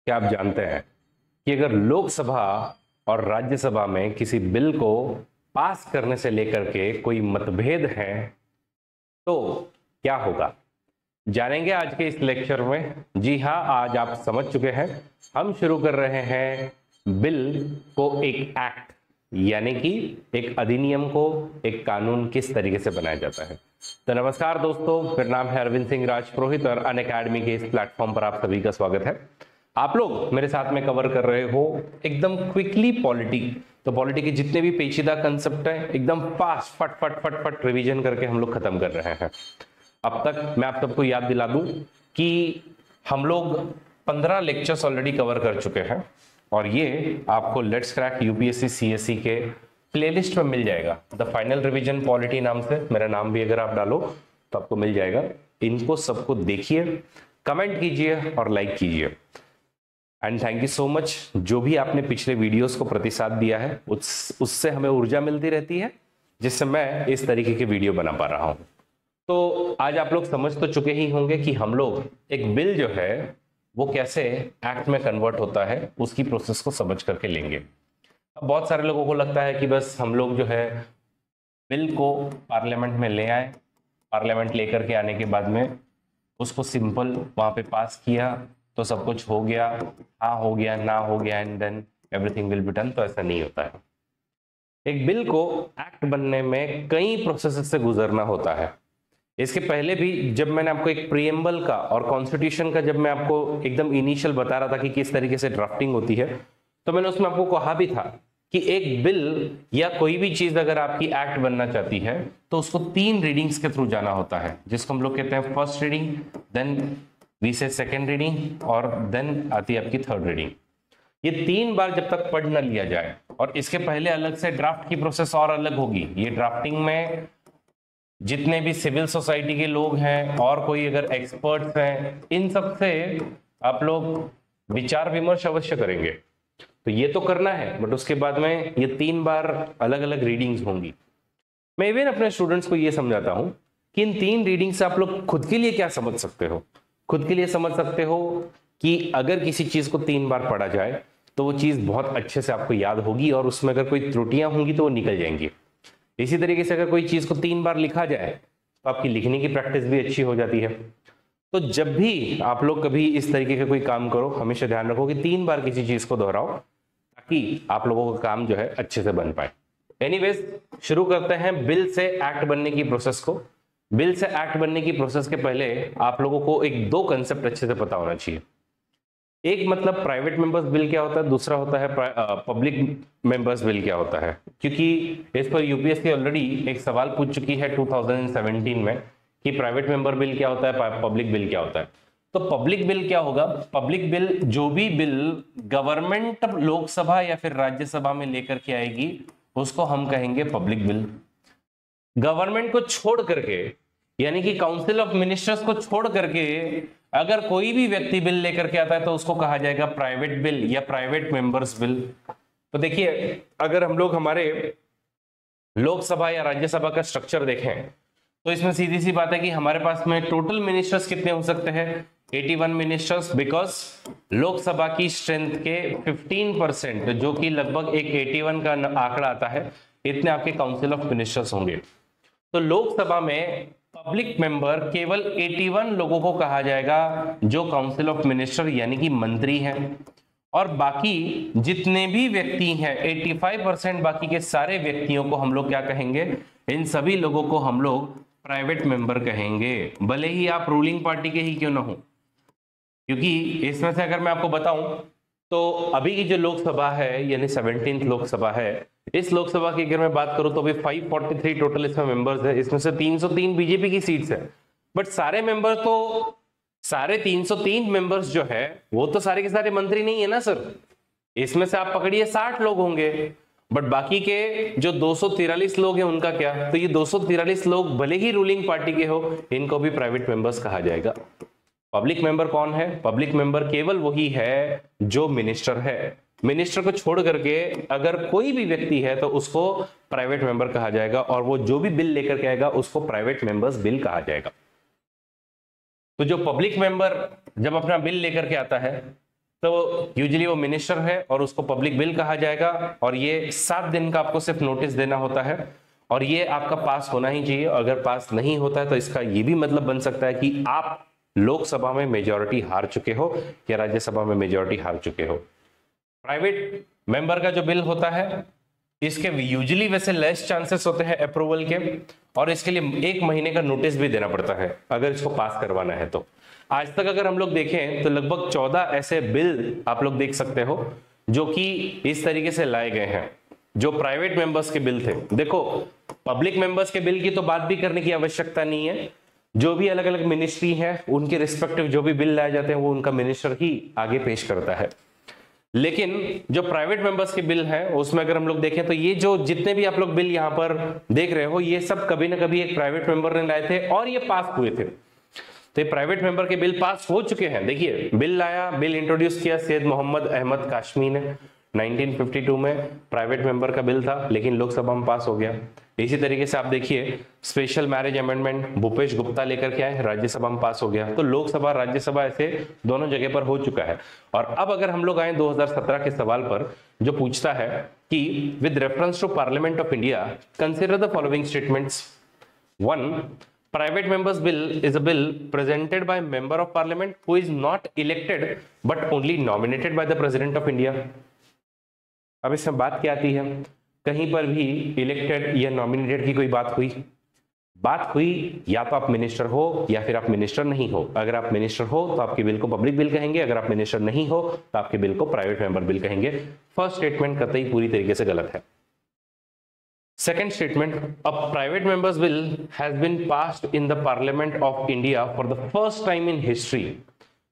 क्या आप जानते हैं कि अगर लोकसभा और राज्यसभा में किसी बिल को पास करने से लेकर के कोई मतभेद है तो क्या होगा? जानेंगे आज के इस लेक्चर में। जी हाँ, आज आप समझ चुके हैं, हम शुरू कर रहे हैं बिल को एक एक्ट यानी कि एक अधिनियम को एक कानून किस तरीके से बनाया जाता है। तो नमस्कार दोस्तों, मेरा नाम है अरविंद सिंह राजपुरोहित और अनअकैडमी के इस प्लेटफॉर्म पर आप सभी का स्वागत है। आप लोग मेरे साथ में कवर कर रहे हो एकदम क्विकली पॉलिटी। तो पॉलिटी के जितने भी पेचीदा कंसेप्ट हैं एकदम फास्ट फट फट फट फट रिवीजन करके हम लोग खत्म कर रहे हैं। अब तक मैं आप सबको याद दिला दूं कि हम लोग 15 लेक्चर्स ऑलरेडी कवर कर चुके हैं और ये आपको लेट्स क्रैक यूपीएससी सीएससी के प्लेलिस्ट में मिल जाएगा। द फाइनल रिवीजन पॉलिटी नाम से मेरा नाम भी अगर आप डालो तो आपको मिल जाएगा। इनको सबको देखिए, कमेंट कीजिए और लाइक कीजिए। And thank you so much, जो भी आपने पिछले वीडियोस को प्रतिसाद दिया है उससे हमें ऊर्जा मिलती रहती है, जिससे मैं इस तरीके के वीडियो बना पा रहा हूं। तो आज आप लोग समझ तो चुके ही होंगे कि हम लोग एक बिल जो है वो कैसे एक्ट में कन्वर्ट होता है, उसकी प्रोसेस को समझ करके लेंगे। अब बहुत सारे लोगों को लगता है कि बस हम लोग जो है बिल को पार्लियामेंट में ले आए, पार्लियामेंट लेकर के आने के बाद में उसको सिंपल वहां पे पास किया तो सब कुछ हो गया, हाँ हो गया, ना हो गया, and then everything will be done. तो ऐसा नहीं होता है। एक बिल को एक्ट बनने में कई प्रोसेस से गुजरना होता है। इसके पहले भी जब मैंने आपको एक प्रीएम्बल का और कॉन्स्टिट्यूशन का जब मैं आपको एकदम इनिशियल बता रहा था कि किस तरीके से ड्राफ्टिंग होती है, तो मैंने उसमें आपको कहा भी था कि एक बिल या कोई भी चीज अगर आपकी एक्ट बनना चाहती है तो उसको 3 रीडिंग्स के थ्रू जाना होता है, जिसको हम लोग कहते हैं फर्स्ट रीडिंग, देन वी से सेकेंड रीडिंग और देन आती है आपकी थर्ड रीडिंग। ये 3 बार जब तक पढ़ न लिया जाए, और इसके पहले अलग से ड्राफ्ट की प्रोसेस और अलग होगी। ये ड्राफ्टिंग में जितने भी सिविल सोसाइटी के लोग हैं और कोई अगर एक्सपर्ट्स हैं, इन सब से आप लोग विचार विमर्श अवश्य करेंगे। तो ये तो करना है, बट उसके बाद में ये 3 बार अलग अलग रीडिंग्स होंगी। मैं इवन अपने स्टूडेंट्स को ये समझाता हूं कि इन 3 रीडिंग से आप लोग खुद के लिए क्या समझ सकते हो। खुद के लिए समझ सकते हो कि अगर किसी चीज को 3 बार पढ़ा जाए तो वो चीज बहुत अच्छे से आपको याद होगी और उसमें अगर कोई त्रुटियां होंगी तो वो निकल जाएंगी। इसी तरीके से अगर कोई चीज को 3 बार लिखा जाए तो आपकी लिखने की प्रैक्टिस भी अच्छी हो जाती है। तो जब भी आप लोग कभी इस तरीके का कोई काम करो, हमेशा ध्यान रखो कि 3 बार किसी चीज को दोहराओ ताकि आप लोगों का काम जो है अच्छे से बन पाए। एनीवेज, शुरू करते हैं बिल से एक्ट बनने की प्रोसेस को। बिल से एक्ट बनने की प्रोसेस के पहले आप लोगों को एक 2 कंसेप्ट अच्छे से पता होना चाहिए। एक मतलब प्राइवेट मेंबर्स बिल क्या होता है, दूसरा होता है पब्लिक मेंबर्स बिल क्या होता है। क्योंकि इस पर यूपीएससी ऑलरेडी एक सवाल पूछ चुकी है 2017 में कि प्राइवेट मेंबर बिल क्या होता है, पब्लिक बिल क्या होता है। तो पब्लिक बिल क्या होगा? पब्लिक बिल जो भी बिल गवर्नमेंट लोकसभा या फिर राज्यसभा में लेकर के आएगी उसको हम कहेंगे पब्लिक बिल। गवर्नमेंट को छोड़ करके यानी कि काउंसिल ऑफ मिनिस्टर्स को छोड़ करके अगर कोई भी व्यक्ति बिल लेकर के आता है तो उसको कहा जाएगा प्राइवेट बिल या प्राइवेट मेंबर्स बिल। तो देखिए, अगर हम लोग हमारे लोकसभा या राज्यसभा का स्ट्रक्चर देखें तो इसमें सीधी सी बात है कि हमारे पास में टोटल मिनिस्टर्स कितने हो सकते हैं? 81 मिनिस्टर्स, बिकॉज लोकसभा की स्ट्रेंथ के 15% जो कि लगभग एक 81 का आंकड़ा आता है, इतने आपके काउंसिल ऑफ मिनिस्टर्स होंगे। तो लोकसभा में पब्लिक मेंबर केवल 81 लोगों को कहा जाएगा जो काउंसिल ऑफ मिनिस्टर यानी कि मंत्री हैं, और बाकी जितने भी व्यक्ति हैं 85% बाकी के सारे व्यक्तियों को हम लोग क्या कहेंगे? इन सभी लोगों को हम लोग प्राइवेट मेंबर कहेंगे, भले ही आप रूलिंग पार्टी के ही क्यों ना हो। क्योंकि इसमें से अगर मैं आपको बताऊं तो अभी की जो लोकसभा है यानी 17th लोकसभा है, इस लोकसभा की अगर मैं बात करूं तो अभी 543 टोटल इसमें मेंबर्स है। इसमें से 303 बीजेपी की सीट्स है, बट सारे मेंबर तो सारे 303 मेंबर्स जो है वो तो सारे के सारे मंत्री नहीं है ना सर। इसमें से आप पकड़िए 60 लोग होंगे, बट बाकी के जो 243 लोग हैं उनका क्या? तो ये 243 लोग भले ही रूलिंग पार्टी के हो, इनको भी प्राइवेट मेंबर्स कहा जाएगा। पब्लिक मेंबर कौन है? पब्लिक मेंबर केवल वही है जो मिनिस्टर है। मिनिस्टर को छोड़ करके अगर कोई भी व्यक्ति है तो उसको प्राइवेट मेंबर कहा जाएगा, और वो जो भी बिल लेकर के आएगा उसको प्राइवेट मेंबर्स बिल कहा जाएगा। तो जो पब्लिक मेंबर जब अपना बिल लेकर के आता है तो यूजुअली वो मिनिस्टर है और उसको पब्लिक बिल कहा जाएगा, और ये 7 दिन का आपको सिर्फ नोटिस देना होता है, और ये आपका पास होना ही चाहिए। अगर पास नहीं होता है तो इसका ये भी मतलब बन सकता है कि आप लोकसभा में मेजॉरिटी हार चुके हो या राज्यसभा में मेजॉरिटी हार चुके हो। प्राइवेट मेंबर का जो बिल होता है इसके यूजुअली वैसे लेस चांसेस होते हैं अप्रूवल के, और इसके लिए 1 महीने का नोटिस भी देना पड़ता है अगर इसको पास करवाना है। तो आज तक अगर हम लोग देखें तो लगभग 14 ऐसे बिल आप लोग देख सकते हो जो कि इस तरीके से लाए गए हैं, जो प्राइवेट मेंबर्स के बिल थे। देखो, पब्लिक मेंबर्स के बिल की तो बात भी करने की आवश्यकता नहीं है, जो भी अलग अलग मिनिस्ट्री है उनके रिस्पेक्टिव जो भी बिल लाए जाते हैं वो उनका मिनिस्टर ही आगे पेश करता है। लेकिन जो प्राइवेट मेंबर्स के बिल हैं उसमें अगर हम लोग देखें तो ये जो जितने भी आप लोग बिल यहां पर देख रहे हो ये सब कभी ना कभी एक प्राइवेट मेंबर ने लाए थे और ये पास हुए थे। तो ये प्राइवेट मेंबर के बिल पास हो चुके हैं। देखिए, बिल लाया, बिल इंट्रोड्यूस किया सैयद मोहम्मद अहमद काशमी ने 1952 में, प्राइवेट मेंबर का बिल था लेकिन लोकसभा में पास हो गया। इसी तरीके से आप देखिए special marriage amendment Bhupesh Gupta लेकर के आए, राज्यसभा में पास हो गया। तो लोकसभा राज्यसभा ऐसे दोनों जगह पर हो चुका है। और अब अगर हम लोग आए 2017 के सवाल पर जो पूछता है कि with reference to parliament of India consider the following statements. 1, private members bill is a bill presented by a member of parliament who is not elected but only nominated by the president of India। अब इसमें बात क्या आती है, कहीं पर भी elected या नॉमिनेटेड की कोई बात हुई या तो आप मिनिस्टर हो या फिर आप मिनिस्टर नहीं हो। अगर आप मिनिस्टर हो तो आपके बिल को पब्लिक बिल कहेंगे, अगर आप मिनिस्टर नहीं हो तो आपके बिल को प्राइवेट मेंबर बिल कहेंगे। फर्स्ट स्टेटमेंट कतई पूरी तरीके से गलत है। Second statement, a private member's bill has been passed in the Parliament of India for the first time in history।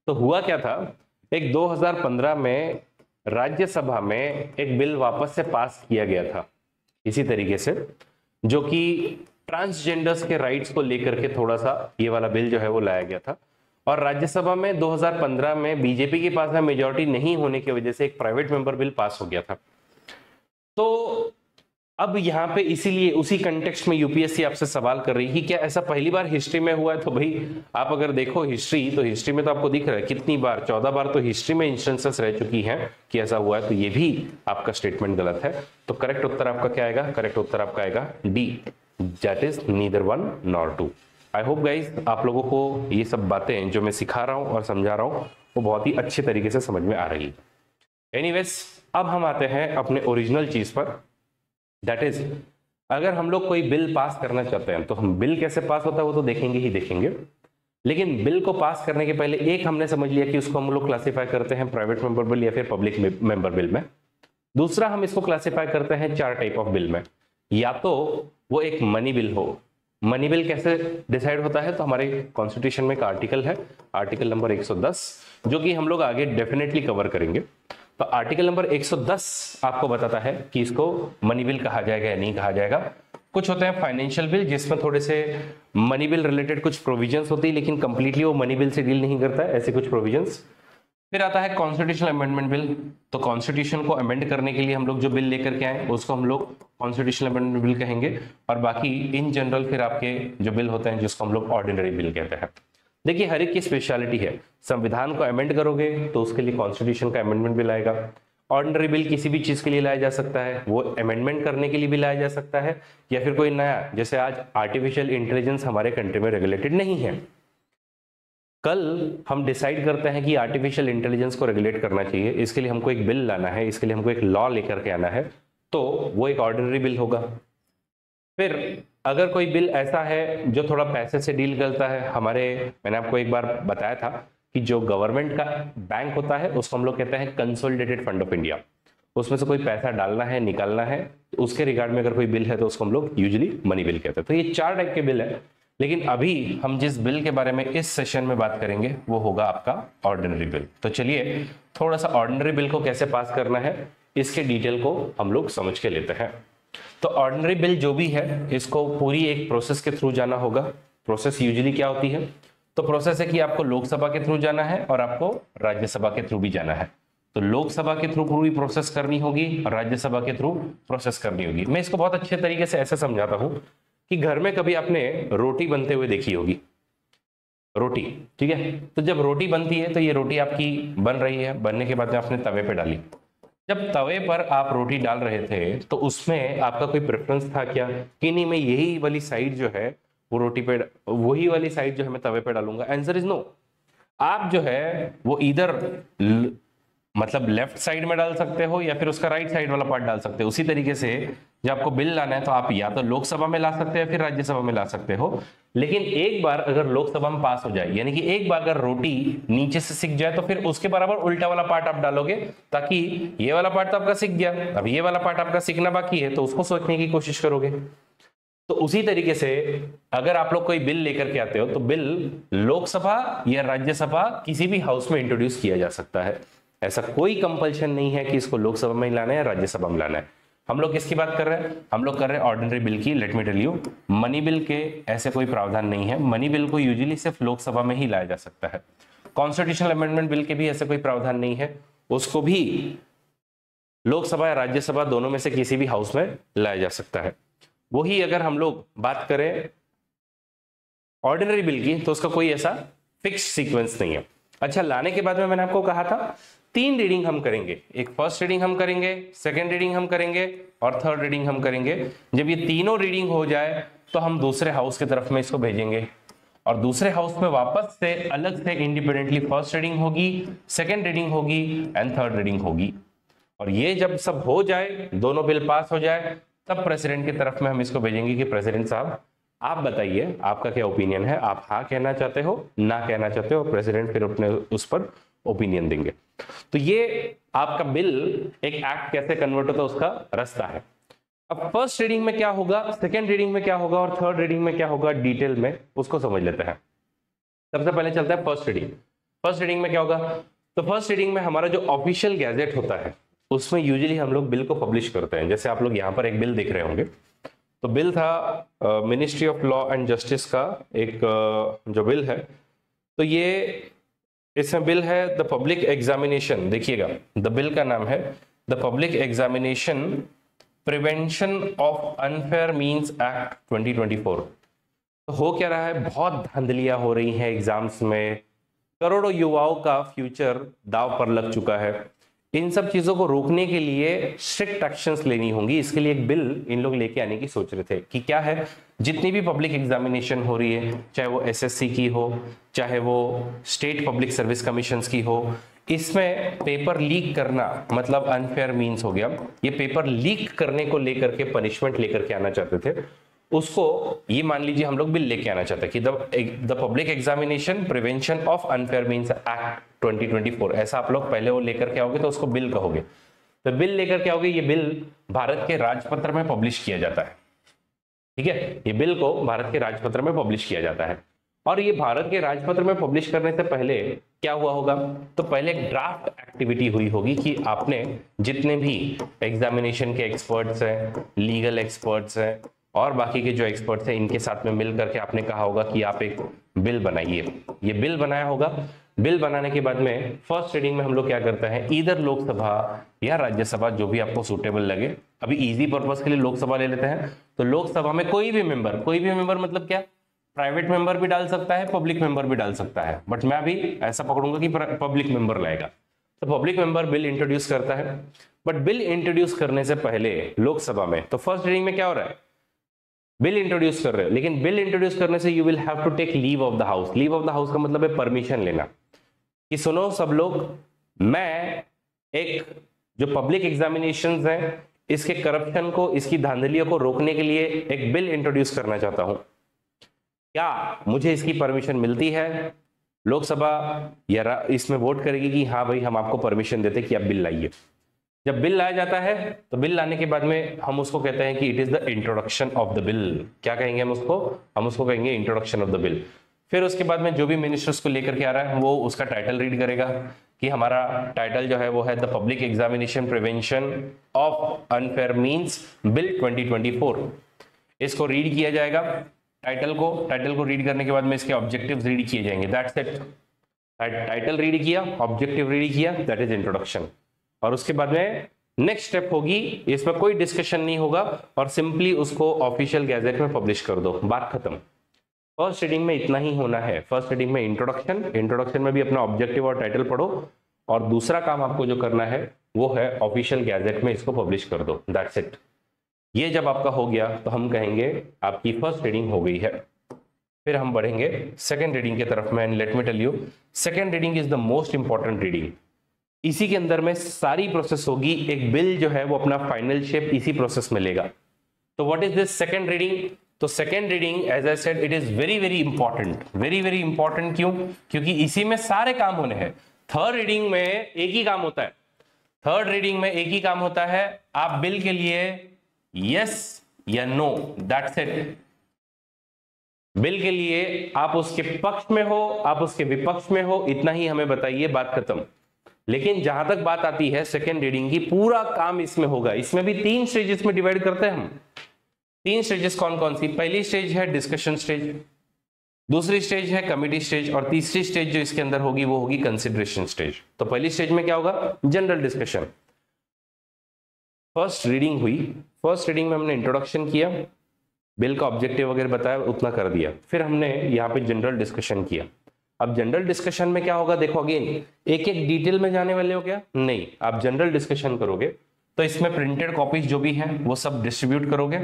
तो हुआ क्या था, एक 2015 में राज्यसभा में एक बिल वापस से पास किया गया था इसी तरीके से, जो कि ट्रांसजेंडर्स के राइट्स को लेकर के थोड़ा सा ये वाला बिल जो है वो लाया गया था। और राज्यसभा में 2015 में बीजेपी के पास में मेजॉरिटी नहीं होने की वजह से एक प्राइवेट मेंबर बिल पास हो गया था। तो अब यहाँ पे इसीलिए उसी कंटेक्स्ट में यूपीएससी आपसे सवाल कर रही है कि क्या ऐसा पहली बार हिस्ट्री में हुआ है। तो भाई आप अगर देखो हिस्ट्री, तो हिस्ट्री में तो आपको दिख रहा है कितनी बार, 14 बार तो हिस्ट्री में इंस्टेंसेस रह चुकी हैं कि ऐसा हुआ है। तो ये भी आपका स्टेटमेंट गलत है। तो करेक्ट उत्तर आपका क्या आएगा, करेक्ट उत्तर आपका आएगा D, that is neither 1 nor 2। I hope guys आप लोगों को ये सब बातें जो मैं सिखा रहा हूँ और समझा रहा हूँ वो बहुत ही अच्छे तरीके से समझ में आ रही है। एनीवेज, अब हम आते हैं अपने ओरिजिनल चीज पर, दैट इज अगर हम लोग कोई बिल पास करना चाहते हैं तो हम बिल कैसे पास होता है वो तो देखेंगे ही देखेंगे। लेकिन बिल को पास करने के पहले एक हमने समझ लिया कि उसको हम लोग क्लासिफाई करते हैं प्राइवेट मेंबर बिल या फिर पब्लिक मेंबर बिल में। दूसरा, हम इसको क्लासिफाई करते हैं 4 टाइप ऑफ बिल में। या तो वो एक मनी बिल हो। मनी बिल कैसे डिसाइड होता है, तो हमारे कॉन्स्टिट्यूशन में एक आर्टिकल है, आर्टिकल नंबर 110, जो कि हम लोग आगे डेफिनेटली कवर करेंगे। तो आर्टिकल नंबर 110 आपको बताता है कि इसको मनी बिल कहा जाएगा या नहीं कहा जाएगा। कुछ होते हैं फाइनेंशियल बिल जिसमें थोड़े से मनी बिल रिलेटेड कुछ प्रोविजंस होती है, लेकिन कंप्लीटली वो मनी बिल से डील नहीं करता है, ऐसे कुछ प्रोविजंस। फिर आता है कॉन्स्टिट्यूशनल अमेंडमेंट बिल। तो कॉन्स्टिट्यूशन को अमेंड करने के लिए हम लोग जो बिल लेकर के आए उसको हम लोग कॉन्स्टिट्यूशनल अमेंडमेंट बिल कहेंगे। और बाकी इन जनरल फिर आपके जो बिल होते हैं जिसको हम लोग ऑर्डिनरी बिल कहते हैं। देखिए, हर एक की स्पेशलिटी है। संविधान को अमेंड करोगे तो उसके लिए कॉन्स्टिट्यूशन का अमेंडमेंट बिल आएगा। ऑर्डिनरी बिल किसी भी चीज के लिए लाया जा सकता है, वो अमेंडमेंट करने के लिए भी लाया जा सकता है, या फिर कोई नया, जैसे आज आर्टिफिशियल इंटेलिजेंस हमारे कंट्री में रेगुलेटेड नहीं है, कल हम डिसाइड करते हैं कि आर्टिफिशियल इंटेलिजेंस को रेगुलेट करना चाहिए, इसके लिए हमको एक बिल लाना है, इसके लिए हमको एक लॉ लेकर के आना है, तो वो एक ऑर्डिनरी बिल होगा। फिर अगर कोई बिल ऐसा है जो थोड़ा पैसे से डील करता है, मैंने आपको एक बार बताया था कि जो गवर्नमेंट का बैंक होता है उसको हम लोग कहते हैं कंसोलिडेटेड फंड ऑफ इंडिया, उसमें से कोई पैसा डालना है निकालना है, तो उसके रिगार्ड में अगर कोई बिल है तो उसको हम लोग यूजुअली मनी बिल कहते हैं। तो ये 4 टाइप के बिल है। लेकिन अभी हम जिस बिल के बारे में इस सेशन में बात करेंगे वो होगा आपका ऑर्डिनरी बिल। तो चलिए थोड़ा सा ऑर्डिनरी बिल को कैसे पास करना है इसके डिटेल को हम लोग समझ के लेते हैं। तो ऑर्डिनरी बिल जो भी है इसको पूरी एक प्रोसेस के थ्रू जाना होगा। प्रोसेस यूजुअली क्या होती है, तो प्रोसेस है कि आपको लोकसभा के थ्रू जाना है और आपको राज्यसभा के थ्रू भी जाना है। तो लोकसभा के थ्रू पूरी प्रोसेस करनी होगी और राज्यसभा के थ्रू प्रोसेस करनी होगी। मैं इसको बहुत अच्छे तरीके से ऐसे समझाता हूं कि घर में कभी आपने रोटी बनते हुए देखी होगी, रोटी, ठीक है। तो जब रोटी बनती है तो ये रोटी आपकी बन रही है, बनने के बाद में आपने तवे पे डाली। जब तवे पर आप रोटी डाल रहे थे तो उसमें आपका कोई प्रेफरेंस था क्या कि नहीं मैं यही वाली साइड जो है वो रोटी पे, वही वाली साइड जो है मैं तवे पे डालूंगा? Answer is no. आप जो है वो इधर मतलब लेफ्ट साइड में डाल सकते हो या फिर उसका राइट साइड वाला पार्ट डाल सकते हो। उसी तरीके से जब आपको बिल लाना है तो आप या तो लोकसभा में ला सकते हैं फिर राज्यसभा में ला सकते हो। लेकिन एक बार अगर लोकसभा में पास हो जाए, यानी कि एक बार अगर रोटी नीचे से सिक जाए, तो फिर उसके बराबर उल्टा वाला पार्ट आप डालोगे, ताकि ये वाला पार्ट तो आपका सिक गया, अब ये वाला पार्ट आपका सिकना बाकी है तो उसको सोचने की कोशिश करोगे। तो उसी तरीके से अगर आप लोग कोई बिल लेकर के आते हो तो बिल लोकसभा या राज्यसभा किसी भी हाउस में इंट्रोड्यूस किया जा सकता है। ऐसा कोई कंपल्शन नहीं है कि इसको लोकसभा में लाना है या राज्यसभा में लाना है। हम लोग किसकी बात कर रहे हैं? हम लोग कर रहे हैं ऑर्डिनरी बिल की। Let me tell you, money bill के ऐसे कोई प्रावधान नहीं है। मनी बिल को यूजुअली सिर्फ लोकसभा में ही लाया जा सकता है। कॉन्स्टिट्यूशनल अमेंडमेंट बिल के भी ऐसे कोई प्रावधान नहीं है, उसको भी लोकसभा या राज्यसभा दोनों में से किसी भी हाउस में लाया जा सकता है। वही अगर हम लोग बात करें ऑर्डिनरी बिल की तो उसका कोई ऐसा फिक्स सीक्वेंस नहीं है। अच्छा, लाने के बाद में मैंने आपको कहा था 3 रीडिंग हम करेंगे। एक फर्स्ट रीडिंग हम करेंगे, सेकेंड रीडिंग हम करेंगे और थर्ड रीडिंग हम करेंगे। जब ये तीनों रीडिंग हो जाए तो हम दूसरे हाउस की तरफ में इसको भेजेंगे और दूसरे हाउस में वापस से अलग से इंडिपेंडेंटली फर्स्ट रीडिंग होगी, सेकेंड रीडिंग होगी एंड थर्ड रीडिंग होगी। और ये जब सब हो जाए, दोनों बिल पास हो जाए, तब प्रेसिडेंट की तरफ में हम इसको भेजेंगे कि प्रेसिडेंट साहब आप बताइए आपका क्या ओपिनियन है, आप हाँ कहना चाहते हो, ना कहना चाहते हो। प्रेसिडेंट फिर अपने उस पर ओपिनियन देंगे। तो ये आपका बिल एक एक्ट कैसे कन्वर्ट होता है उसका रास्ता है। अब फर्स्ट रीडिंग में क्या होगा, सेकेंड रीडिंग में क्या होगा और थर्ड रीडिंग में क्या होगा, डिटेल में उसको समझ लेते हैं। सबसे पहले चलता है फर्स्ट रीडिंग। फर्स्ट रीडिंग में क्या होगा? तो फर्स्ट रीडिंग में हमारा जो ऑफिशियल गैजेट होता है उसमें यूजुअली हम लोग बिल को पब्लिश करते हैं। जैसे आप लोग यहाँ पर एक बिल देख रहे होंगे, तो बिल था ministry of law and justice का एक जो बिल है, तो ये इसमें बिल है द पब्लिक एग्जामिनेशन। देखिएगा, द बिल का नाम है the public examination prevention of unfair means act 2024। तो हो क्या रहा है, बहुत धांधलियां हो रही हैं एग्जाम्स में, करोड़ों युवाओं का फ्यूचर दाव पर लग चुका है। इन सब चीजों को रोकने के लिए स्ट्रिक्ट एक्शंस लेनी होंगी। इसके लिए एक बिल इन लोग लेके आने की सोच रहे थे कि क्या है, जितनी भी पब्लिक एग्जामिनेशन हो रही है, चाहे वो एसएससी की हो, चाहे वो स्टेट पब्लिक सर्विस कमीशन की हो, इसमें पेपर लीक करना मतलब अनफेयर मीन्स हो गया। ये पेपर लीक करने को लेकर के पनिशमेंट लेकर के आना चाहते थे, उसको ये मान लीजिए हम लोग बिल लेके आना चाहते हैं कि the public examination prevention of unfair means act 2024। ऐसा आप लोग पहले वो लेकर के आओगे तो उसको बिल कहोगे। तो बिल लेकर के आओगे, ये बिल भारत के राजपत्र में पब्लिश किया जाता है। ठीक है, ये बिल को भारत के राजपत्र में पब्लिश किया जाता है। और ये भारत के राजपत्र में पब्लिश करने से पहले क्या हुआ होगा, तो पहले एक ड्राफ्ट एक्टिविटी हुई होगी कि आपने जितने भी एग्जामिनेशन के एक्सपर्ट्स हैं, लीगल एक्सपर्ट्स हैं और बाकी के जो एक्सपर्ट्स हैं, इनके साथ में मिल करके आपने कहा होगा कि आप एक बिल बनाइए। ये बिल बनाया होगा। बिल बनाने के बाद में फर्स्ट रीडिंग में हम लोग क्या करते हैं, इधर लोकसभा या राज्यसभा जो भी आपको सुटेबल लगे, अभी इजी पर्पस के लिए लोकसभा ले लेते हैं। तो लोकसभा में कोई भी मेंबर मतलब क्या, प्राइवेट मेंबर भी डाल सकता है, पब्लिक मेंबर भी डाल सकता है, बट मैं अभी ऐसा पकड़ूंगा कि पब्लिक मेंबर लाएगा। तो पब्लिक मेंबर बिल इंट्रोड्यूस करता है। बट बिल इंट्रोड्यूस करने से पहले लोकसभा में, तो फर्स्ट रीडिंग में क्या हो रहा है, बिल इंट्रोड्यूस कर रहे हो, लेकिन बिल इंट्रोड्यूस करने से you will have to take leave of the house. Leave of the house का मतलब है परमिशन लेना, कि सुनो सब लोग, मैं एक जो पब्लिक एग्जामिनेशंस हैं इसके करप्शन को, इसकी धांधलियों को रोकने के लिए एक बिल इंट्रोड्यूस करना चाहता हूं, क्या मुझे इसकी परमिशन मिलती है? लोकसभा या इसमें वोट करेगी कि हाँ भाई हम आपको परमिशन देते कि आप बिल लाइए। जब बिल लाया जाता है तो बिल लाने के बाद में हम उसको कहते हैं कि it is the introduction of the bill. क्या कहेंगे हम उसको कहेंगे इंट्रोडक्शन ऑफ द बिल। फिर उसके बाद में जो भी मिनिस्टर्स को लेकर के आ रहा है वो उसका टाइटल रीड करेगा कि हमारा टाइटल जो है वो है the public examination prevention of unfair means bill 2024। इसको रीड किया जाएगा, टाइटल को रीड करने के बाद में इसके ऑब्जेक्टिव्स रीड किए जाएंगे। That's it. टाइटल रीड किया, ऑब्जेक्टिव रीड किया, दैट इज इंट्रोडक्शन। और उसके बाद में नेक्स्ट स्टेप होगी, इसमें कोई डिस्कशन नहीं होगा और सिंपली उसको ऑफिशियल गैजेट में पब्लिश कर दो, बात खत्म। फर्स्ट रीडिंग में इतना ही होना है। फर्स्ट रीडिंग में इंट्रोडक्शन में भी अपना ऑब्जेक्टिव और टाइटल पढ़ो, और दूसरा काम आपको जो करना है वो है ऑफिशियल गैजेट में इसको पब्लिश कर दो, दैट्स इट। ये जब आपका हो गया तो हम कहेंगे आपकी फर्स्ट रीडिंग हो गई है। फिर हम बढ़ेंगे सेकेंड रीडिंग की तरफ में। Let me tell you, second reading is the most important reading. इसी के अंदर में सारी प्रोसेस होगी, एक बिल जो है वो अपना फाइनल शेप इसी प्रोसेस में लेगा। तो what is this second reading? तो second reading as I said it is very very important, very very important. क्यों? क्योंकि इसी में सारे काम होने हैं। थर्ड रीडिंग में एक ही काम होता है, थर्ड रीडिंग में एक ही काम होता है, आप बिल के लिए यस या नो, दैट्स इट। बिल के लिए आप उसके पक्ष में हो, आप उसके विपक्ष में हो, इतना ही हमें बताइए, बात खत्म। लेकिन जहां तक बात आती है सेकेंड रीडिंग की, पूरा काम इसमें होगा। इसमें भी 3 स्टेजेस में डिवाइड करते हैं हम। 3 स्टेजेस कौन कौन सी? पहली स्टेज है डिस्कशन स्टेज, दूसरी स्टेज है कमिटी स्टेज, और तीसरी स्टेज जो इसके अंदर होगी वो होगी कंसिडरेशन स्टेज। तो पहली स्टेज में क्या होगा? General discussion. फर्स्ट रीडिंग हुई, फर्स्ट रीडिंग में हमने इंट्रोडक्शन किया, बिल का ऑब्जेक्टिव वगैरह बताया, उतना कर दिया। फिर हमने यहाँ पे जनरल डिस्कशन किया। अब जनरल डिस्कशन में क्या होगा? देखो अगेन, एक एक डिटेल में जाने वाले हो क्या? नहीं, आप जनरल डिस्कशन करोगे तो इसमें प्रिंटेड कॉपीज जो भी हैं वो सब डिस्ट्रीब्यूट करोगे,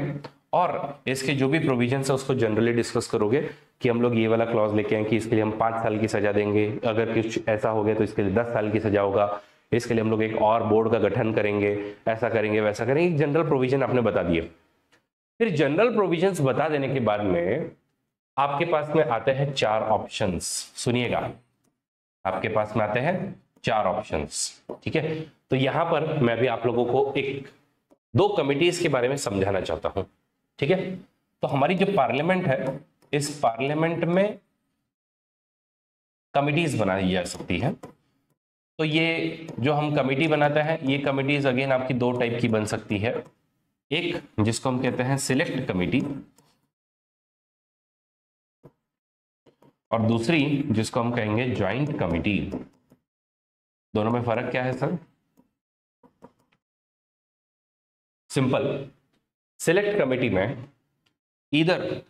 और इसके जो भी प्रोविजंस है उसको जनरली डिस्कस करोगे कि हम लोग ये वाला क्लॉज लेके आए कि इसके लिए हम 5 साल की सजा देंगे, अगर कुछ ऐसा हो गया तो इसके लिए 10 साल की सजा होगा, इसके लिए हम लोग एक और बोर्ड का गठन करेंगे, ऐसा करेंगे वैसा करेंगे। जनरल प्रोविजन आपने बता दिए। फिर जनरल प्रोविजंस बता देने के बाद में आपके पास में आते हैं 4 ऑप्शंस। सुनिएगा, आपके पास में आते हैं 4 ऑप्शंस, ठीक है। तो यहां पर मैं भी आप लोगों को 2 कमिटीज के बारे में समझाना चाहता हूं, ठीक है। तो हमारी जो पार्लियामेंट है, इस पार्लियामेंट में कमिटीज बनाई जा सकती है। तो ये जो हम कमिटी बनाते हैं, ये कमिटीज अगेन आपकी 2 टाइप की बन सकती है। एक जिसको हम कहते हैं सिलेक्ट कमिटी, और दूसरी जिसको हम कहेंगे ज्वाइंट कमिटी। दोनों में फर्क क्या है सर? सिंपल, सिलेक्ट कमिटी में इधर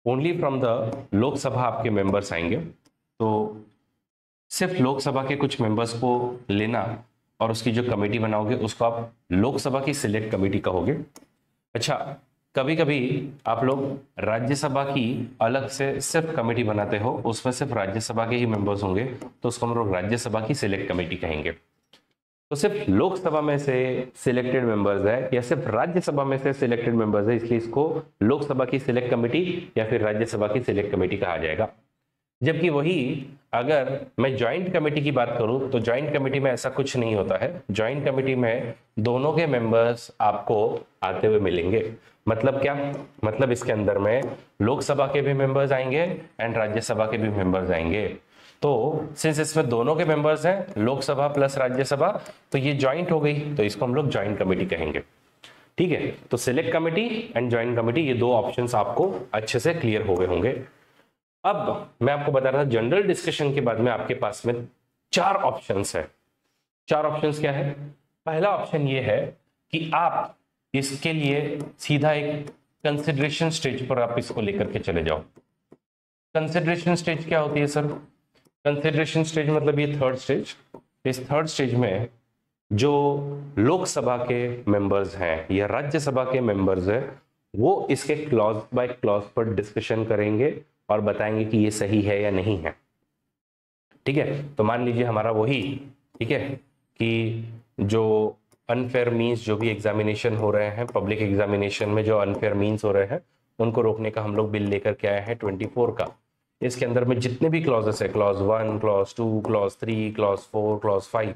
ओनली फ्रॉम द लोकसभा आपके मेंबर्स आएंगे, तो सिर्फ लोकसभा के कुछ मेंबर्स को लेना और उसकी जो कमेटी बनाओगे उसको आप लोकसभा की सिलेक्ट कमेटी कहोगे। अच्छा, कभी कभी आप लोग राज्यसभा की अलग से सिर्फ कमेटी बनाते हो, उसमें सिर्फ राज्यसभा के ही मेंबर्स होंगे, तो उसको हम लोग राज्यसभा की सिलेक्ट कमेटी कहेंगे। तो सिर्फ लोकसभा में से सिलेक्टेड मेंबर्स है या सिर्फ राज्यसभा में से सिलेक्टेड मेंबर्स है, इसलिए इसको लोकसभा की सिलेक्ट कमेटी या फिर राज्यसभा की सिलेक्ट कमेटी कहा जाएगा। जबकि वही अगर मैं ज्वाइंट कमेटी की बात करूं तो ज्वाइंट कमेटी में ऐसा कुछ नहीं होता है। ज्वाइंट कमेटी में दोनों के मेंबर्स आपको आते हुए मिलेंगे। मतलब क्या? मतलब इसके अंदर में लोकसभा के भी मेंबर्स आएंगे एंड राज्यसभा के भी मेंबर्स आएंगे। तो सिंस इसमें दोनों के मेंबर्स हैं, लोकसभा प्लस राज्यसभा, तो ये ज्वाइंट हो गई, तो इसको हम लोग ज्वाइंट कमेटी कहेंगे, ठीक है। तो select committee and joint committee, ये 2 ऑप्शंस आपको अच्छे से क्लियर हो गए होंगे। अब मैं आपको बता रहा था जनरल डिस्कशन के बाद में आपके पास में 4 ऑप्शंस है। 4 ऑप्शंस क्या है? पहला ऑप्शन ये है कि आप इसके लिए सीधा एक कंसिडरेशन स्टेज पर आप इसको लेकर के चले जाओ। कंसिडरेशन स्टेज क्या होती है सर? कंसिडरेशन स्टेज मतलब ये थर्ड स्टेज। इस थर्ड स्टेज में जो लोकसभा के मेंबर्स हैं या राज्यसभा के मेंबर्स हैं, वो इसके क्लॉज बाय क्लॉज पर डिस्कशन करेंगे और बताएंगे कि ये सही है या नहीं है, ठीक है। तो मान लीजिए हमारा वही, ठीक है, कि जो अनफेयर मीन्स जो भी एग्जामिनेशन हो रहे हैं, पब्लिक एग्जामिनेशन में जो अनफेयर मीन्स हो रहे हैं उनको रोकने का हम लोग बिल लेकर के आए हैं 24 का। इसके अंदर में जितने भी क्लॉजेस है, clause 1, clause 2, clause 3, clause 4, clause 5,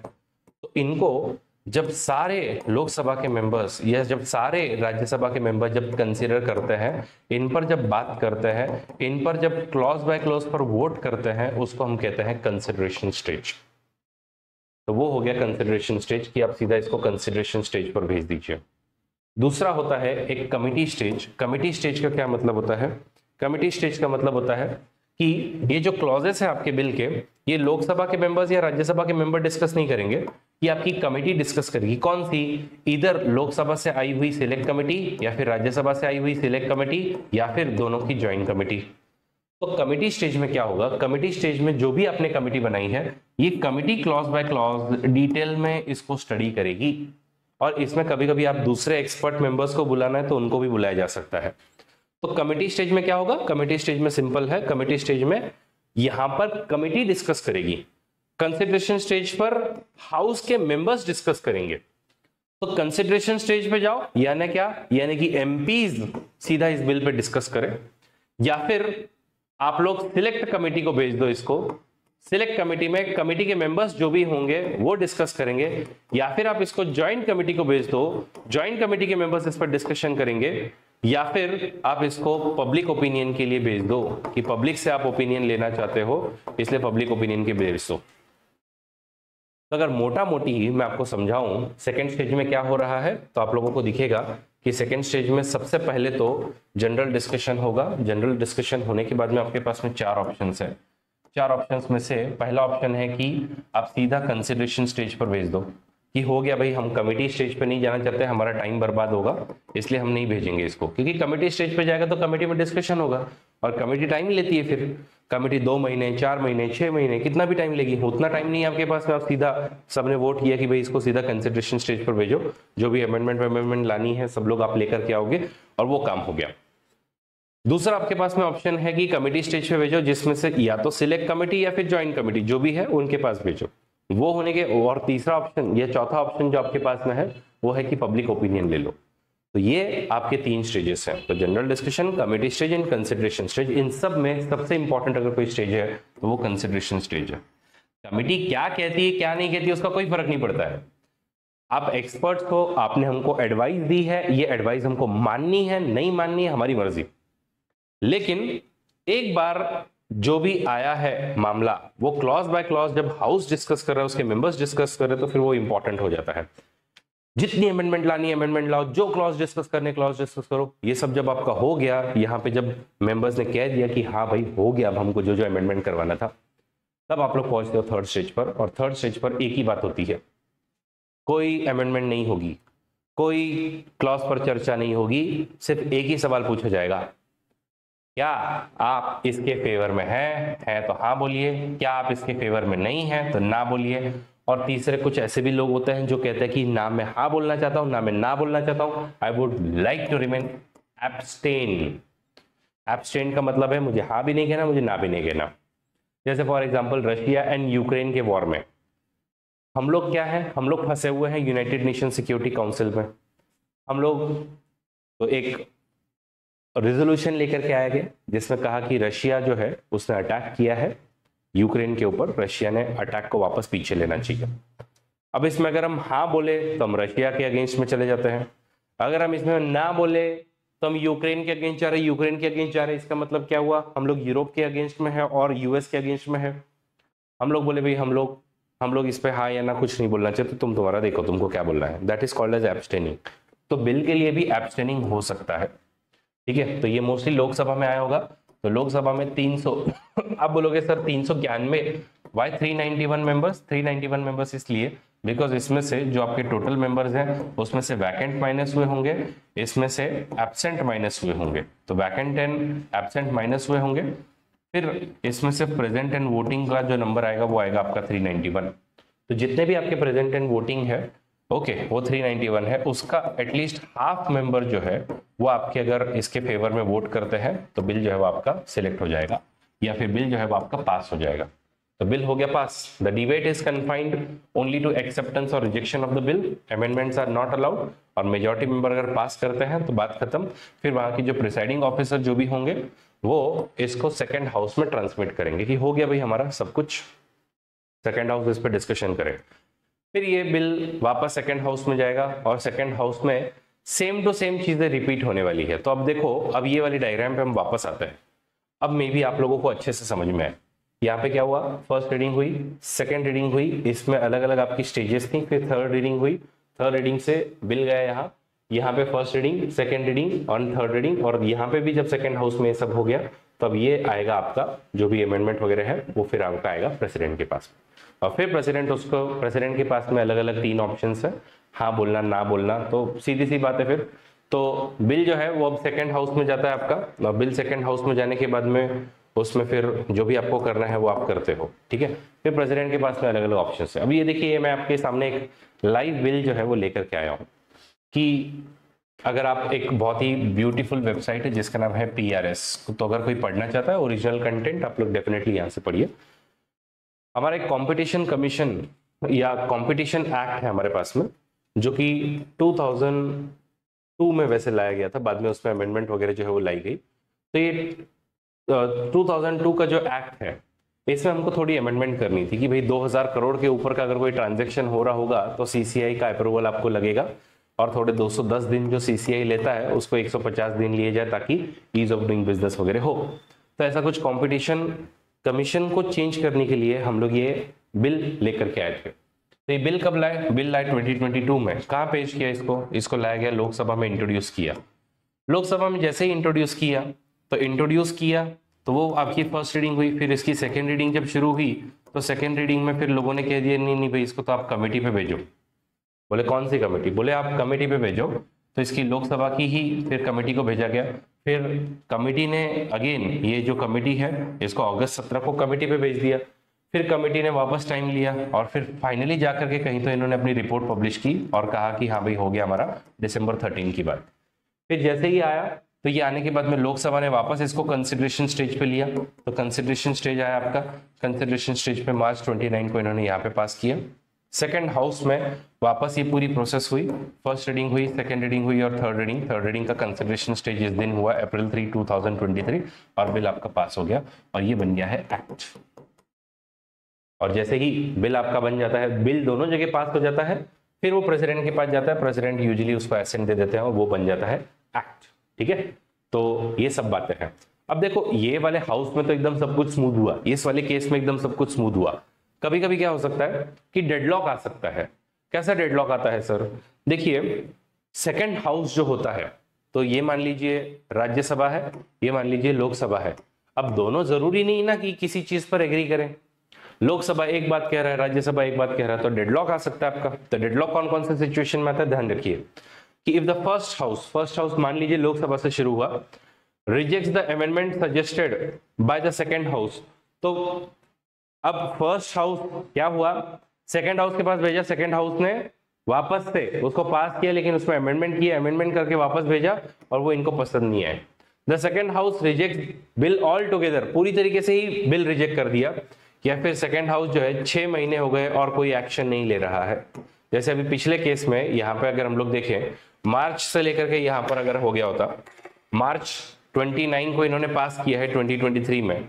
तो इनको जब सारे लोकसभा के मेंबर्स या जब सारे राज्यसभा के मेंबर जब कंसीडर करते हैं, इन पर जब बात करते हैं, इन पर जब क्लॉज बाय क्लॉज पर वोट करते हैं, उसको हम कहते हैं कंसिडरेशन स्टेज। तो वो हो गया कंसिडरेशन स्टेज कि आप सीधा इसको कंसिडरेशन स्टेज पर भेज दीजिए। दूसरा होता है एक कमिटी स्टेज। कमिटी स्टेज का क्या मतलब होता है? कमिटी स्टेज का मतलब होता है कि ये जो क्लॉजेस है आपके बिल के, ये लोकसभा के मेंबर्स या राज्यसभा के मेंबर डिस्कस नहीं करेंगे, ये आपकी कमेटी डिस्कस करेगी। कौन सी? इधर लोकसभा से आई हुई सिलेक्ट कमेटी या फिर राज्यसभा से आई हुई सिलेक्ट कमेटी या फिर दोनों की ज्वाइंट कमेटी। तो कमिटी स्टेज में क्या होगा, कमिटी स्टेज में जो भी आपने कमिटी बनाई है, ये committee clause by clause detail में इसको स्टडी करेगी, और इसमें कभी कभी आप दूसरे एक्सपर्ट मेंबर्स को बुलाना है तो उनको भी बुलाया जा सकता है। तो कमिटी स्टेज में क्या होगा, कमिटी स्टेज में सिंपल है, कमिटी स्टेज में यहां पर कमिटी डिस्कस करेगी, कंसिडरेशन स्टेज पर हाउस के मेंबर्स डिस्कस करेंगे। तो कंसिडरेशन स्टेज पे जाओ, यानी क्या, यानी कि एमपीज सीधा इस बिल पे डिस्कस करें, या फिर आप लोग सिलेक्ट कमेटी को भेज दो इसको, सिलेक्ट कमेटी में कमेटी के मेंबर्स जो भी होंगे वो डिस्कस करेंगे, या फिर आप इसको ज्वाइंट कमेटी को भेज दो, ज्वाइंट कमेटी के मेंबर्स इस पर डिस्कशन करेंगे, या फिर आप इसको पब्लिक ओपिनियन के लिए भेज दो कि पब्लिक से आप ओपिनियन लेना चाहते हो, इसलिए पब्लिक ओपिनियन के भेज दो। तो अगर मोटा मोटी मैं आपको समझाऊं सेकेंड स्टेज में क्या हो रहा है, तो आप लोगों को दिखेगा कि सेकेंड स्टेज में सबसे पहले तो जनरल डिस्कशन होगा। जनरल डिस्कशन होने के बाद में आपके पास में 4 ऑप्शंस है। 4 ऑप्शंस में से पहला ऑप्शन है कि आप सीधा कंसिडरेशन स्टेज पर भेज दो कि हो गया भाई, हम कमेटी स्टेज पे नहीं जाना चाहते, हमारा टाइम बर्बाद होगा, इसलिए हम नहीं भेजेंगे इसको, क्योंकि कमेटी स्टेज पे जाएगा तो कमेटी में डिस्कशन होगा, और कमेटी टाइम लेती है, फिर कमेटी 2 महीने 4 महीने 6 महीने कितना भी टाइम लेगी, उतना टाइम नहीं है आपके पास में। आप सीधा सबने वोट किया कि भाई इसको सीधा कंसिडरेशन स्टेज पर भेजो, जो भी अमेंडमेंट लानी है सब लोग आप लेकर के आओगे, और वो काम हो गया। दूसरा आपके पास में ऑप्शन है कि कमेटी स्टेज पे भेजो, जिसमें से या तो सिलेक्ट कमेटी या फिर ज्वाइंट कमेटी जो भी है उनके पास भेजो, वो होने के। और तीसरा ऑप्शन या चौथा ऑप्शन जो आपके पास में है वो है कि पब्लिक ओपिनियन ले लो। तो ये आपके 3 स्टेजेस हैं, तो general discussion, committee stage and consideration stage. इन सब में सबसे इंपॉर्टेंट अगर कोई स्टेज है तो वो कंसिडरेशन स्टेज है। कमेटी क्या कहती है क्या नहीं कहती है उसका कोई फर्क नहीं पड़ता है। आप एक्सपर्ट्स को, आपने हमको एडवाइस दी है, ये एडवाइस हमको माननी है नहीं माननी है हमारी मर्जी, लेकिन एक बार जो भी आया है मामला वो क्लॉज बाय क्लॉज जब हाउस डिस्कस कर रहा है, उसके मेंबर्स डिस्कस कर रहे हैं, तो फिर वो इंपॉर्टेंट हो जाता है। जितनी अमेंडमेंट लानी है अमेंडमेंट लाओ, जो क्लॉज डिस्कस करने क्लॉज डिस्कस करो। ये सब जब आपका हो गया, यहाँ पे जब मेंबर्स ने कह दिया कि हाँ भाई हो गया, अब हमको जो जो अमेंडमेंट करवाना था, तब आप लोग पहुंचते हो थर्ड स्टेज पर। और थर्ड स्टेज पर एक ही बात होती है, कोई अमेंडमेंट नहीं होगी, कोई क्लॉज पर चर्चा नहीं होगी, सिर्फ एक ही सवाल पूछा जाएगा, क्या आप इसके फेवर में हैं तो हाँ बोलिए, क्या आप इसके फेवर में नहीं हैं तो ना बोलिए। और तीसरे कुछ ऐसे भी लोग होते हैं जो कहते हैं कि ना मैं हाँ बोलना चाहता हूं ना मैं ना बोलना चाहता हूं, I would like to remain abstain. Abstain का मतलब है मुझे हाँ भी नहीं कहना मुझे ना भी नहीं कहना। जैसे for example Russia and Ukraine के वॉर में हम लोग क्या है, हम लोग फंसे हुए हैं यूनाइटेड नेशन सिक्योरिटी काउंसिल में। हम लोग तो एक रिजोल्यूशन लेकर के आया गया जिसमें कहा कि रशिया जो है उसने अटैक किया है यूक्रेन के ऊपर, रशिया ने अटैक को वापस पीछे लेना चाहिए। अब इसमें अगर हम हाँ बोले तो हम रशिया के अगेंस्ट में चले जाते हैं, अगर हम इसमें ना बोले तो हम यूक्रेन के अगेंस्ट जा रहे, यूक्रेन के अगेंस्ट जा रहे। इसका मतलब क्या हुआ, हम लोग यूरोप के अगेंस्ट में है और यूएस के अगेंस्ट में है। हम लोग बोले भाई हम लोग इस पे हाँ या ना कुछ नहीं बोलना चाहिए, तो तुम तुम्हारा देखो तुमको क्या बोलना है, that is called as abstaining. तो बिल के लिए भी एब्सटेनिंग हो सकता है, ठीक है। तो ये मोस्टली लोकसभा में आया होगा, तो लोकसभा में 300 आप बोलोगे सर 391 वाई 391 मेंबर्स, 391 मेंबर्स इसलिए बिकॉज इसमें से जो आपके टोटल मेंबर्स हैं उसमें से वैकेंट माइनस हुए होंगे, इसमें से एब्सेंट माइनस हुए होंगे, तो वैकेंट एंड एब्सेंट माइनस हुए होंगे, फिर इसमें से प्रेजेंट एंड वोटिंग का जो नंबर आएगा वो आएगा आपका 391। तो जितने भी आपके प्रेजेंट एंड वोटिंग है ओके वो 391 है, उसका एटलीस्ट हाफ मेंबर जो है वो आपके अगर इसके फेवर में वोट करते हैं तो बिल जो है वो आपका सिलेक्ट हो जाएगा, या फिर बिल जो है वो आपका पास हो जाएगा। तो बिल हो गया pass. The debate is confined only to acceptance or rejection of the bill, amendments are not allowed. और मेजॉरिटी मेंबर अगर पास करते हैं तो बात खत्म। फिर वहां की जो प्रिसाइडिंग ऑफिसर जो भी होंगे वो इसको सेकेंड हाउस में ट्रांसमिट करेंगे कि हो गया भाई हमारा सब कुछ, सेकेंड हाउस इस पर डिस्कशन करें। फिर ये बिल वापस सेकेंड हाउस में जाएगा और सेकेंड हाउस में सेम टू सेम चीजें रिपीट होने वाली है। तो अब देखो, अब ये वाली डायग्राम पे हम वापस आते हैं। अब मे भी आप लोगों को अच्छे से समझ में आए। यहाँ पे क्या हुआ, फर्स्ट रीडिंग हुई, सेकेंड रीडिंग हुई, इसमें अलग अलग आपकी स्टेजेस थी, फिर थर्ड रीडिंग हुई, थर्ड रीडिंग से बिल गया यहाँ पे फर्स्ट रीडिंग, सेकेंड रीडिंग और थर्ड रीडिंग, और यहाँ पे भी जब सेकेंड हाउस में ये सब हो गया तब ये आएगा आपका जो भी अमेंडमेंट वगैरह है वो फिर आपका आएगा प्रेसिडेंट के पास। और फिर प्रेसिडेंट के पास में अलग अलग 3 ऑप्शंस है, हाँ बोलना ना बोलना। तो सीधी सी बात है फिर तो बिल जो है वो अब सेकंड हाउस में जाता है आपका, और बिल सेकंड हाउस में जाने के बाद में उसमें फिर जो भी आपको करना है वो आप करते हो, ठीक है। फिर प्रेसिडेंट के पास में अलग अलग ऑप्शन है। अभी ये देखिए, मैं आपके सामने एक लाइव बिल जो है वो लेकर के आया हूँ कि अगर आप, एक बहुत ही ब्यूटीफुल वेबसाइट है जिसका नाम है PRS, तो अगर कोई पढ़ना चाहता है ओरिजिनल कंटेंट, आप लोग डेफिनेटली यहाँ से पढ़िए। हमारा एक कंपटीशन कमीशन या कंपटीशन एक्ट है हमारे पास में, जो कि 2002 में वैसे लाया गया था, बाद में उसमें अमेंडमेंट वगैरह जो है वो लाई गई। तो ये 2002 का जो एक्ट है, इसमें हमको थोड़ी अमेंडमेंट करनी थी कि भाई 2000 करोड़ के ऊपर का अगर कोई ट्रांजैक्शन हो रहा होगा तो CCI का अप्रूवल आपको लगेगा, और थोड़े 210 दिन जो CCI लेता है उसको 150 दिन लिए जाए, ताकि ईज ऑफ डूइंग बिजनेस वगैरह हो। तो ऐसा कुछ कंपटीशन कमीशन को चेंज करने के लिए हम लोग ये बिल लेकर के आए थे। तो ये बिल कब लाए? बिल लाए 2022 में। कहाँ पेश किया इसको लाया गया लोकसभा में, इंट्रोड्यूस किया। लोकसभा में जैसे ही इंट्रोड्यूस किया तो वो आपकी फर्स्ट रीडिंग हुई। फिर इसकी सेकेंड रीडिंग जब शुरू हुई तो सेकेंड रीडिंग में फिर लोगों ने कह दिया नहीं भाई, इसको तो आप कमेटी पे भेजो। बोले कौन सी कमेटी? बोले आप कमेटी पे भेजो। तो इसकी लोकसभा की ही फिर कमेटी को भेजा गया। फिर कमेटी ने अगेन, ये जो कमेटी है इसको अगस्त 17 को कमेटी पे भेज दिया। फिर कमेटी ने वापस टाइम लिया और फिर फाइनली जाकर के कहीं तो इन्होंने अपनी रिपोर्ट पब्लिश की और कहा कि हाँ भाई हो गया हमारा दिसंबर 13 की बात। फिर जैसे ही आया तो ये आने के बाद में लोकसभा ने वापस इसको कंसिडरेशन स्टेज पे लिया। तो कंसिडरेशन स्टेज आया आपका, कंसिडरेशन स्टेज पे मार्च 29 को इन्होंने यहाँ पे पास किया। सेकंड हाउस में वापस ये पूरी प्रोसेस हुई, फर्स्ट रीडिंग हुई, सेकंड रीडिंग हुई और थर्ड रीडिंग का कंसिडरेशन स्टेज इस दिन हुआ अप्रैल 3, 2023, और बिल आपका पास हो गया और ये बन गया है एक्ट। और जैसे ही बिल आपका बन जाता है, बिल दोनों जगह पास हो जाता है, फिर वो प्रेसिडेंट के पास जाता है, प्रेसिडेंट यूजुअली उसको एसेंट दे देते हैं और वो बन जाता है एक्ट, ठीक है। तो ये सब बातें हैं। अब देखो, ये वाले हाउस में तो एकदम सब कुछ स्मूथ हुआ, इस वाले केस में एकदम सब कुछ स्मूथ हुआ। कभी कभी क्या हो सकता है कि डेडलॉक आ सकता है। कैसा डेडलॉक आता है सर? देखिए, सेकंड हाउस जो होता है, तो ये मान लीजिए राज्यसभा है, ये मान लीजिए लोकसभा है। अब दोनों जरूरी नहीं ना कि किसी चीज पर एग्री करें। लोकसभा एक बात कह रहा है, राज्यसभा एक बात कह रहा है, तो डेडलॉक आ सकता है आपका। तो डेडलॉक कौन कौन से सिचुएशन में आता है, ध्यान रखिए कि इफ द फर्स्ट हाउस मान लीजिए लोकसभा से शुरू हुआ, rejects the amendment suggested by the second house, तो अब फर्स्ट हाउस क्या हुआ, सेकंड हाउस के पास भेजा, सेकंड हाउस ने वापस से उसको पास किया, लेकिन उसमें अमेंडमेंट किया, अमेंडमेंट करके वापस भेजा और वो इनको पसंद नहीं आए। The second house reject bill all together, पूरी तरीके से ही बिल रिजेक्ट कर दिया। या फिर सेकंड हाउस जो है 6 महीने हो गए और कोई एक्शन नहीं ले रहा है। जैसे अभी पिछले केस में यहाँ पे अगर हम लोग देखें, मार्च से लेकर के यहाँ पर अगर हो गया होता, मार्च 29 को इन्होंने पास किया है 2023 में,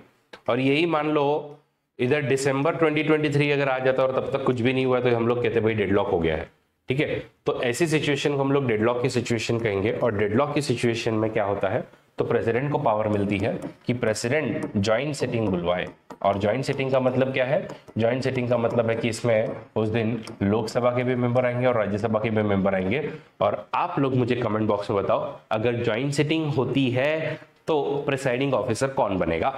और यही मान लो इधर दिसंबर 2023 अगर आ जाता और तब तक कुछ भी नहीं हुआ, तो हम लोग कहते भाई डेडलॉक हो गया है, ठीक है। तो ऐसी सिचुएशन को हम लोग डेडलॉक की सिचुएशन कहेंगे। और डेडलॉक की सिचुएशन में क्या होता है, तो प्रेसिडेंट को पावर मिलती है कि प्रेसिडेंट ज्वाइंट सिटिंग बुलवाए। और ज्वाइंट सिटिंग का मतलब क्या है? ज्वाइंट सिटिंग का मतलब है कि इसमें उस दिन लोकसभा के भी मेंबर आएंगे और राज्यसभा के भी मेंबर आएंगे। और आप लोग मुझे कमेंट बॉक्स में बताओ, अगर ज्वाइंट सिटिंग होती है तो प्रिसाइडिंग ऑफिसर कौन बनेगा?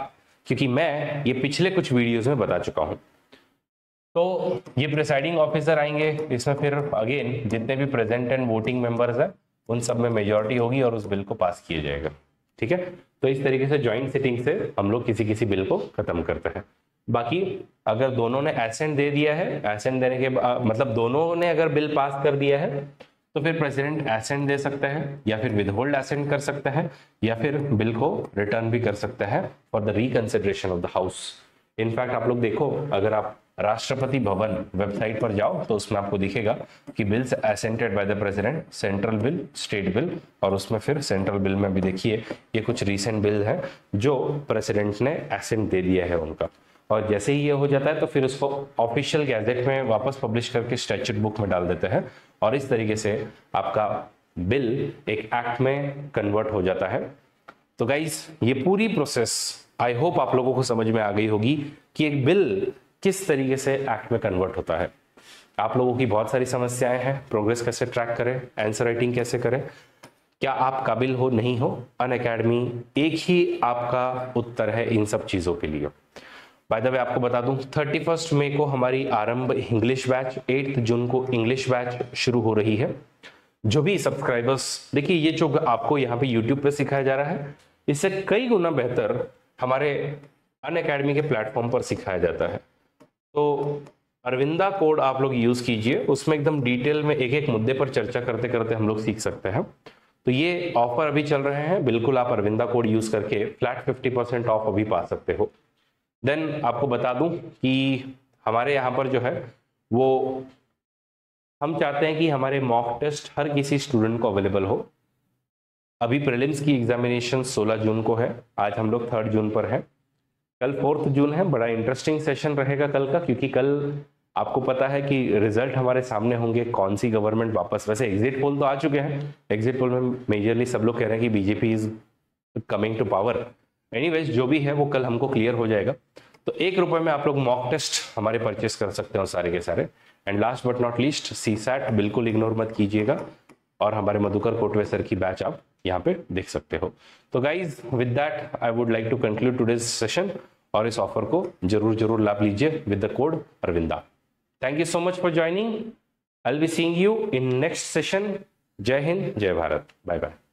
क्योंकि मैं ये पिछले कुछ वीडियोस में बता चुका हूं। तो ये प्रिसाइडिंग ऑफिसर आएंगे, इसमें फिर अगेन जितने भी प्रेजेंट एंड वोटिंग मेंबर्स हैं उन सब में मेजॉरिटी होगी और उस बिल को पास किया जाएगा, ठीक है। तो इस तरीके से ज्वाइंट सिटिंग से हम लोग किसी बिल को खत्म करते हैं। बाकी अगर दोनों ने एसेंट दे दिया है, एसेंट देने के मतलब दोनों ने अगर बिल पास कर दिया है, तो फिर प्रेसिडेंट एसेंट दे सकता है या फिर विदहोल्ड एसेंट कर सकता है या फिर बिल को रिटर्न भी कर सकता है for the reconsideration of the house. In fact आप लोग देखो, अगर आप राष्ट्रपति भवन वेबसाइट पर जाओ तो उसमें आपको दिखेगा कि bills assented by the president, central bill, state bill, और उसमें फिर सेंट्रल बिल में भी देखिए ये कुछ रीसेंट बिल हैं जो प्रेसिडेंट ने एसेंट दे दिया है उनका। और जैसे ही ये हो जाता है तो फिर उसको ऑफिशियल गैजेट में वापस पब्लिश करके स्टैट्यूट बुक में डाल देते हैं और इस तरीके से आपका बिल एक एक्ट में कन्वर्ट हो जाता है। तो गाइस, ये पूरी प्रोसेस आई होप आप लोगों को समझ में आ गई होगी कि एक बिल किस तरीके से एक्ट में कन्वर्ट होता है। आप लोगों की बहुत सारी समस्याएं हैं, प्रोग्रेस कैसे ट्रैक करें, आंसर राइटिंग कैसे करें, क्या आप काबिल हो नहीं हो, अनअकैडमी एक ही आपका उत्तर है इन सब चीजों के लिए। बाय द वे आपको बता दूं, 31 मई को हमारी आरंभ इंग्लिश बैच, 8 जून को इंग्लिश बैच शुरू हो रही है। जो भी सब्सक्राइबर्स, देखिए ये जो आपको यहाँ पे यूट्यूब पे सिखाया जा रहा है, इससे कई गुना बेहतर हमारे अनअकैडमी के प्लेटफॉर्म पर सिखाया जाता है। तो अरविंदा कोड आप लोग यूज कीजिए, उसमें एकदम डिटेल में एक एक मुद्दे पर चर्चा करते करते हम लोग सीख सकते हैं। तो ये ऑफर अभी चल रहे हैं, बिल्कुल आप अरविंदा कोड यूज करके फ्लैट 50% ऑफ अभी पा सकते हो। देन आपको बता दूं कि हमारे यहाँ पर जो है वो हम चाहते हैं कि हमारे मॉक टेस्ट हर किसी स्टूडेंट को अवेलेबल हो। अभी प्रीलिम्स की एग्जामिनेशन 16 जून को है, आज हम लोग 3 जून पर हैं, कल 4 जून है। बड़ा इंटरेस्टिंग सेशन रहेगा कल का, क्योंकि कल आपको पता है कि रिजल्ट हमारे सामने होंगे, कौन सी गवर्नमेंट वापस, वैसे एग्जिट पोल तो आ चुके हैं, एग्जिट पोल में मेजरली सब लोग कह रहे हैं कि BJP is coming to power. Anyways जो भी है वो कल हमको क्लियर हो जाएगा। तो 1 रुपए में आप लोग मॉक टेस्ट हमारे परचेस कर सकते हो सारे के सारे। And last but not least, CSAT बिल्कुल इग्नोर मत कीजिएगा, और हमारे मधुकर कोटवे सर की बैच आप यहाँ पे देख सकते हो। तो guys with that I would like to conclude today's session, और इस ऑफर को जरूर लाभ लीजिए with the code Arvinda. Thank you so much for joining. I will be seeing you in next session. जय हिंद, जय भारत, बाय बाय।